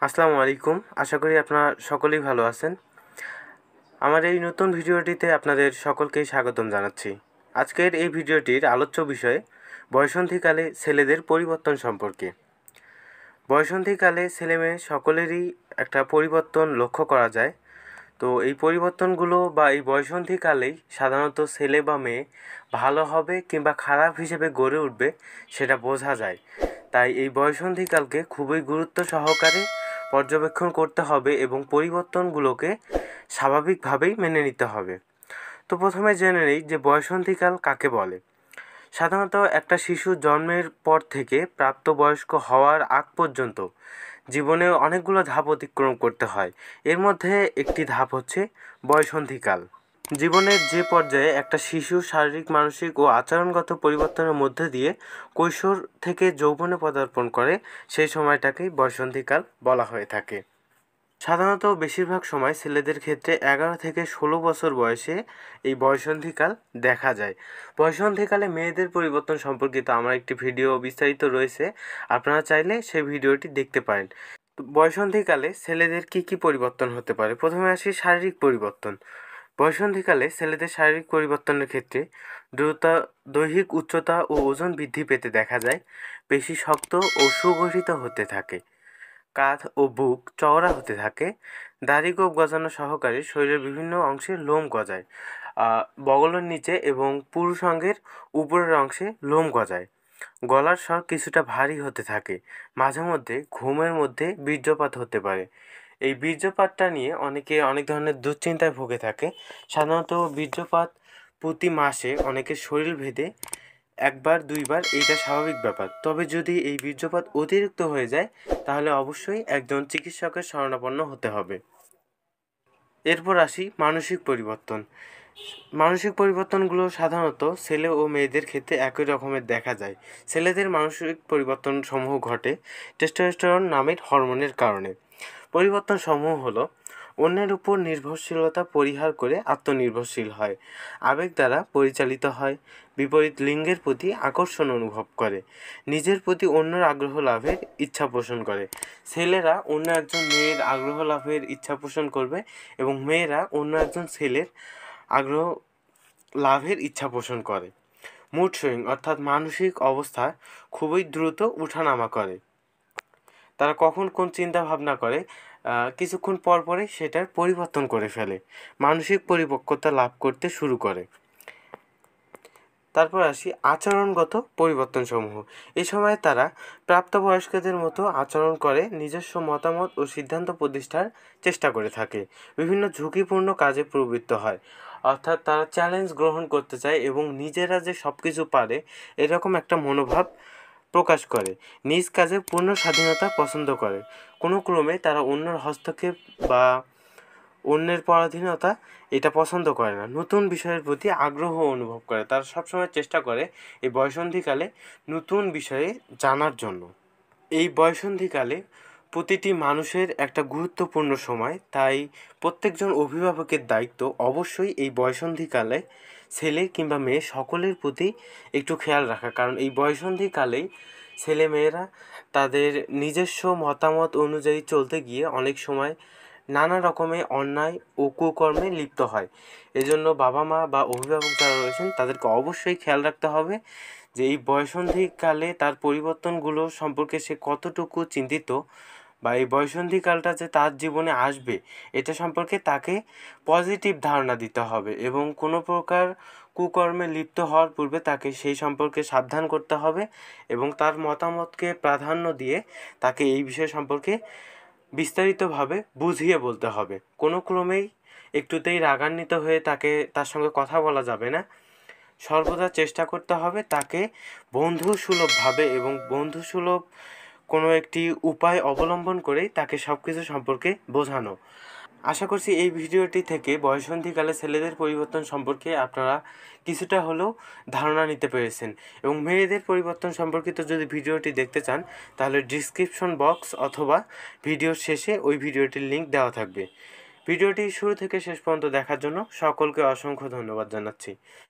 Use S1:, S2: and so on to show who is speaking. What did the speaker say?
S1: আসসালামু আলাইকুম। আশা করি আপনারা সকলেই ভালো আছেন। আমার এই নতুন ভিডিওটিতে আপনাদের সকলকেই স্বাগতম জানাচ্ছি। আজকের এই ভিডিওটির আলোচ্য বিষয় বয়ঃসন্ধিকালে ছেলেদের পরিবর্তন সম্পর্কে। বয়ঃসন্ধিকালে ছেলেমেয়ে সকলেরই একটা পরিবর্তন লক্ষ্য করা যায়। তো এই পরিবর্তনগুলো বা এই বয়ঃসন্ধিকালেই সাধারণত ছেলে বা মেয়ে ভালো হবে কিংবা খারাপ হিসেবে গড়ে উঠবে সেটা বোঝা যায়। তাই এই বয়ঃসন্ধিকালকে খুবই গুরুত্ব সহকারে পর্যবেক্ষণ করতে হবে এবং পরিবর্তনগুলোকে স্বাভাবিকভাবেই মেনে নিতে হবে। তো প্রথমে জেনে নেই যে বয়ঃসন্ধিকাল কাকে বলে। সাধারণত একটা শিশু জন্মের পর থেকে প্রাপ্তবয়স্ক হওয়ার আগ পর্যন্ত জীবনে অনেকগুলো ধাপ অতিক্রম করতে হয়। এর মধ্যে একটি ধাপ হচ্ছে বয়ঃসন্ধিকাল। জীবনের যে পর্যায়ে একটা শিশু শারীরিক, মানসিক ও আচরণগত পরিবর্তনের মধ্যে দিয়ে কৈশোর থেকে যৌবনে পদার্পণ করে সেই সময়টাকেই বয়ঃসন্ধিকাল বলা হয়ে থাকে। সাধারণত বেশিরভাগ সময় ছেলেদের ক্ষেত্রে 11 থেকে 16 বছর বয়সে এই বয়ঃসন্ধিকাল দেখা যায়। বয়ঃসন্ধিকালে মেয়েদের পরিবর্তন সম্পর্কিত আমার একটি ভিডিও বিস্তারিত রয়েছে, আপনারা চাইলে সেই ভিডিওটি দেখতে পারেন। বয়ঃসন্ধিকালে ছেলেদের কী পরিবর্তন হতে পারে? প্রথমে আসি শারীরিক পরিবর্তন। বয়ঃসন্ধিকালে ছেলেদের শারীরিক পরিবর্তনের ক্ষেত্রে দৈহিক উচ্চতা ও ওজন বৃদ্ধি পেতে দেখা যায়। পেশি শক্ত ও সুগঠিত হতে থাকে। কাঁধ ও বুক চওড়া হতে থাকে। দাড়ি গোঁফ গজানো সহকারে শরীরের বিভিন্ন অংশে লোম গজায়। বগলের নিচে এবং পুরুষাঙ্গের উপরের অংশে লোম গজায়। গলার স্বর কিছুটা ভারী হতে থাকে। মাঝে মধ্যে ঘুমের মধ্যে বীর্যপাত হতে পারে। এই বীর্যপাতটা নিয়ে অনেকে অনেক ধরনের দুশ্চিন্তায় ভুগে থাকে। সাধারণত বীর্যপাত প্রতি মাসে অনেকের শরীরভেদে একবার দুইবার এইটা স্বাভাবিক ব্যাপার। তবে যদি এই বীর্যপাত অতিরিক্ত হয়ে যায় তাহলে অবশ্যই একজন চিকিৎসকের শরণাপন্ন হতে হবে। এরপর আসি মানসিক পরিবর্তন। মানসিক পরিবর্তনগুলো সাধারণত ছেলে ও মেয়েদের ক্ষেত্রে একই রকমের দেখা যায়। ছেলেদের মানসিক পরিবর্তন সমূহ ঘটে টেস্টোস্টেরন নামের হরমোনের কারণে। পরিবর্তন সমূহ হলো: অন্যের উপর নির্ভরশীলতা পরিহার করে আত্মনির্ভরশীল হয়, আবেগ দ্বারা পরিচালিত হয়, বিপরীত লিঙ্গের প্রতি আকর্ষণ অনুভব করে, নিজের প্রতি অন্যের আগ্রহ লাভের ইচ্ছা পোষণ করে। ছেলেরা অন্য একজন মেয়ের আগ্রহ লাভের ইচ্ছা পোষণ করবে এবং মেয়েরা অন্য একজন ছেলের আগ্রহ লাভের ইচ্ছা পোষণ করে। মুড সুইং অর্থাৎ মানসিক অবস্থা খুবই দ্রুত উঠানামা করে। তারা কখন কোন চিন্তা ভাবনা করে কিছুক্ষণ পর পরই সেটার পরিবর্তন করে ফেলে, মানসিক পরিপক্কতা লাভ করতে শুরু করে। তারপর আসি আচরণগত পরিবর্তনসমূহ। এই সময় তারা প্রাপ্তবয়স্কদের মতো আচরণ করে, নিজস্ব মতামত ও সিদ্ধান্ত প্রতিষ্ঠার চেষ্টা করে থাকে, বিভিন্ন ঝুঁকিপূর্ণ কাজে প্রবৃত্ত হয়। অর্থাৎ তারা চ্যালেঞ্জ গ্রহণ করতে চায় এবং নিজেরা যে সব কিছু পারে এরকম একটা মনোভাব প্রকাশ করে। নিজ কাজে পূর্ণ স্বাধীনতা পছন্দ করে। কোনো ক্রমে তারা অন্যের হস্তক্ষেপ বা অন্যের পরাধীনতা এটা পছন্দ করে না। নতুন বিষয়ের প্রতি আগ্রহ অনুভব করে। তারা সবসময় চেষ্টা করে এই বয়ঃসন্ধিকালে নতুন বিষয়ে জানার জন্য। এই বয়ঃসন্ধিকালে প্রতিটি মানুষের একটা গুরুত্বপূর্ণ সময়, তাই প্রত্যেকজন অভিভাবকের দায়িত্ব অবশ্যই এই বয়ঃসন্ধিকালে ছেলে কিংবা মেয়ে সকলের প্রতি একটু খেয়াল রাখা। কারণ এই বয়ঃসন্ধিকালেই ছেলে মেয়েরা তাদের নিজস্ব মতামত অনুযায়ী চলতে গিয়ে অনেক সময় নানা রকমের অন্যায় ও কুকর্মে লিপ্ত হয়। এজন্য বাবা মা বা অভিভাবক যারা রয়েছেন তাদেরকে অবশ্যই খেয়াল রাখতে হবে যে এই বয়ঃসন্ধিকালে তার পরিবর্তনগুলো সম্পর্কে সে কতটুকু চিন্তিত, বা এই বয়ঃসন্ধিকালটা যে তার জীবনে আসবে এটা সম্পর্কে তাকে পজিটিভ ধারণা দিতে হবে এবং কোনো প্রকার কুকর্মে লিপ্ত হওয়ার পূর্বে তাকে সেই সম্পর্কে সাবধান করতে হবে এবং তার মতামতকে প্রাধান্য দিয়ে তাকে এই বিষয় সম্পর্কে বিস্তারিতভাবে বুঝিয়ে বলতে হবে। কোনো ক্রমেই একটুতেই রাগান্বিত হয়ে তার সঙ্গে কথা বলা যাবে না। সর্বদা চেষ্টা করতে হবে তাকে বন্ধুসুলভভাবে এবং বন্ধুসুলভ কোনো একটি উপায় অবলম্বন করেই তাকে সব কিছু সম্পর্কে বোঝানো। আশা করছি এই ভিডিওটি থেকে বয়ঃসন্ধিকালে ছেলেদের পরিবর্তন সম্পর্কে আপনারা কিছুটা হলেও ধারণা নিতে পেরেছেন এবং মেয়েদের পরিবর্তন সম্পর্কিত যদি ভিডিওটি দেখতে চান তাহলে ডিসক্রিপশন বক্স অথবা ভিডিওর শেষে ওই ভিডিওটির লিঙ্ক দেওয়া থাকবে। ভিডিওটি শুরু থেকে শেষ পর্যন্ত দেখার জন্য সকলকে অসংখ্য ধন্যবাদ জানাচ্ছি।